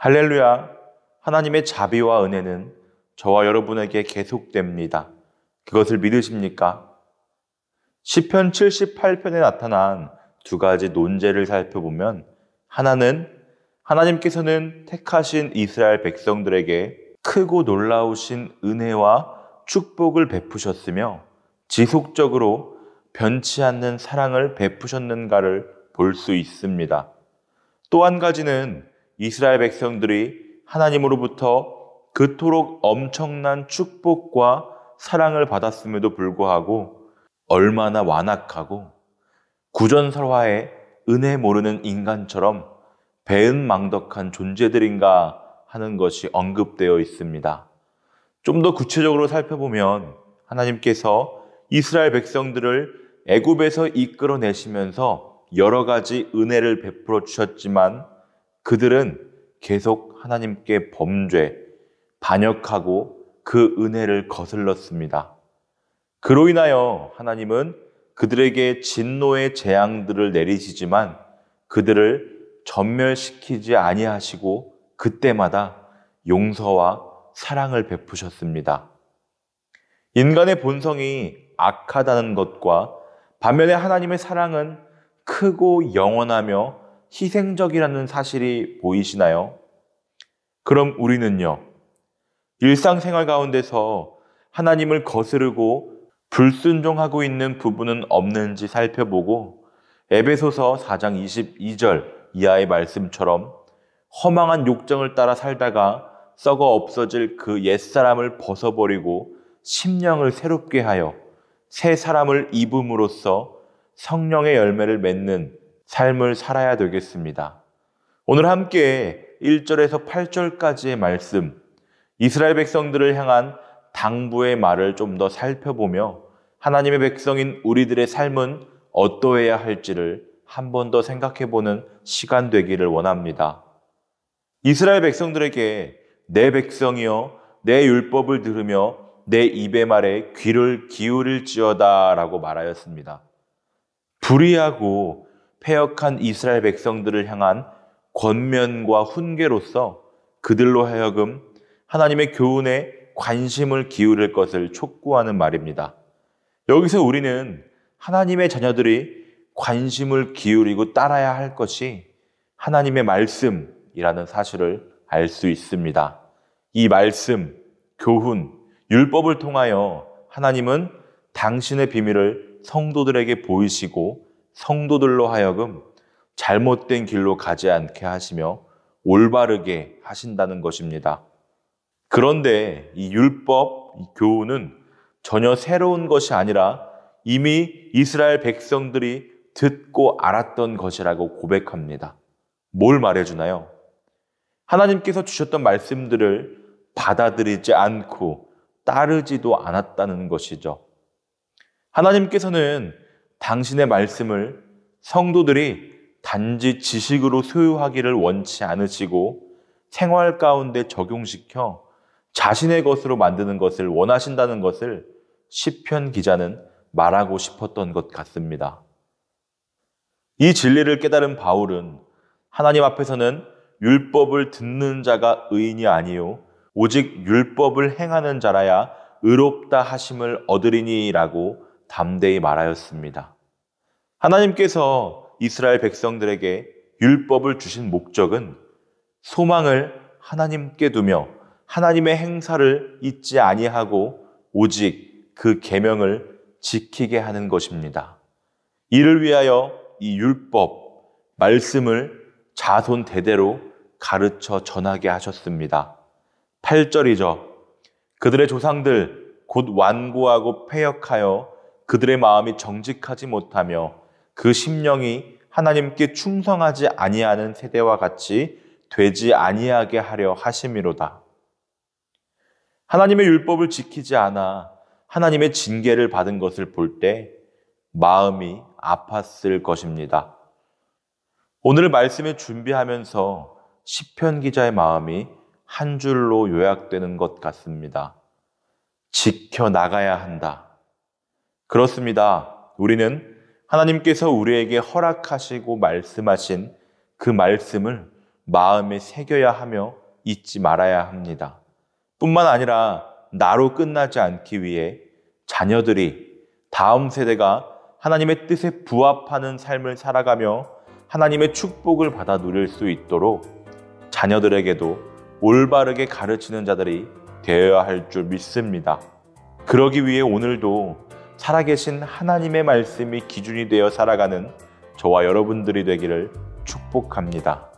할렐루야! 하나님의 자비와 은혜는 저와 여러분에게 계속됩니다. 그것을 믿으십니까? 시편 78편에 나타난 두 가지 논제를 살펴보면 하나는 하나님께서는 택하신 이스라엘 백성들에게 크고 놀라우신 은혜와 축복을 베푸셨으며 지속적으로 변치 않는 사랑을 베푸셨는가를 볼 수 있습니다. 또 한 가지는 이스라엘 백성들이 하나님으로부터 그토록 엄청난 축복과 사랑을 받았음에도 불구하고 얼마나 완악하고 구전설화에 은혜 모르는 인간처럼 배은망덕한 존재들인가 하는 것이 언급되어 있습니다. 좀 더 구체적으로 살펴보면 하나님께서 이스라엘 백성들을 애굽에서 이끌어내시면서 여러 가지 은혜를 베풀어 주셨지만 그들은 계속 하나님께 범죄, 반역하고 그 은혜를 거슬렀습니다. 그로 인하여 하나님은 그들에게 진노의 재앙들을 내리시지만 그들을 전멸시키지 아니하시고 그때마다 용서와 사랑을 베푸셨습니다. 인간의 본성이 악하다는 것과 반면에 하나님의 사랑은 크고 영원하며 희생적이라는 사실이 보이시나요? 그럼 우리는요, 일상생활 가운데서 하나님을 거스르고 불순종하고 있는 부분은 없는지 살펴보고 에베소서 4장 22절 이하의 말씀처럼 허망한 욕정을 따라 살다가 썩어 없어질 그 옛사람을 벗어버리고 심령을 새롭게 하여 새 사람을 입음으로써 성령의 열매를 맺는 삶을 살아야 되겠습니다. 오늘 함께 1절에서 8절까지의 말씀, 이스라엘 백성들을 향한 당부의 말을 좀 더 살펴보며 하나님의 백성인 우리들의 삶은 어떠해야 할지를 한 번 더 생각해보는 시간 되기를 원합니다. 이스라엘 백성들에게 내 백성이여 내 율법을 들으며 내 입의 말에 귀를 기울일지어다 라고 말하였습니다. 불의하고 패역한 이스라엘 백성들을 향한 권면과 훈계로서 그들로 하여금 하나님의 교훈에 관심을 기울일 것을 촉구하는 말입니다. 여기서 우리는 하나님의 자녀들이 관심을 기울이고 따라야 할 것이 하나님의 말씀이라는 사실을 알 수 있습니다. 이 말씀, 교훈, 율법을 통하여 하나님은 당신의 비밀을 성도들에게 보이시고 성도들로 하여금 잘못된 길로 가지 않게 하시며 올바르게 하신다는 것입니다. 그런데 이 율법, 이 교훈은 전혀 새로운 것이 아니라 이미 이스라엘 백성들이 듣고 알았던 것이라고 고백합니다. 뭘 말해주나요? 하나님께서 주셨던 말씀들을 받아들이지 않고 따르지도 않았다는 것이죠. 하나님께서는 당신의 말씀을 성도들이 단지 지식으로 소유하기를 원치 않으시고 생활 가운데 적용시켜 자신의 것으로 만드는 것을 원하신다는 것을 시편 기자는 말하고 싶었던 것 같습니다. 이 진리를 깨달은 바울은 하나님 앞에서는 율법을 듣는 자가 의인이 아니요 오직 율법을 행하는 자라야 의롭다 하심을 얻으리니라고 담대히 말하였습니다. 하나님께서 이스라엘 백성들에게 율법을 주신 목적은 소망을 하나님께 두며 하나님의 행사를 잊지 아니하고 오직 그 계명을 지키게 하는 것입니다. 이를 위하여 이 율법, 말씀을 자손 대대로 가르쳐 전하게 하셨습니다. 8절이죠. 그들의 조상들 곧 완고하고 패역하여 그들의 마음이 정직하지 못하며 그 심령이 하나님께 충성하지 아니하는 세대와 같이 되지 아니하게 하려 하심이로다. 하나님의 율법을 지키지 않아 하나님의 징계를 받은 것을 볼 때 마음이 아팠을 것입니다. 오늘 말씀을 준비하면서 시편 기자의 마음이 한 줄로 요약되는 것 같습니다. 지켜나가야 한다. 그렇습니다. 우리는 하나님께서 우리에게 허락하시고 말씀하신 그 말씀을 마음에 새겨야 하며 잊지 말아야 합니다. 뿐만 아니라 나로 끝나지 않기 위해 자녀들이 다음 세대가 하나님의 뜻에 부합하는 삶을 살아가며 하나님의 축복을 받아 누릴 수 있도록 자녀들에게도 올바르게 가르치는 자들이 되어야 할 줄 믿습니다. 그러기 위해 오늘도 살아계신 하나님의 말씀이 기준이 되어 살아가는 저와 여러분들이 되기를 축복합니다.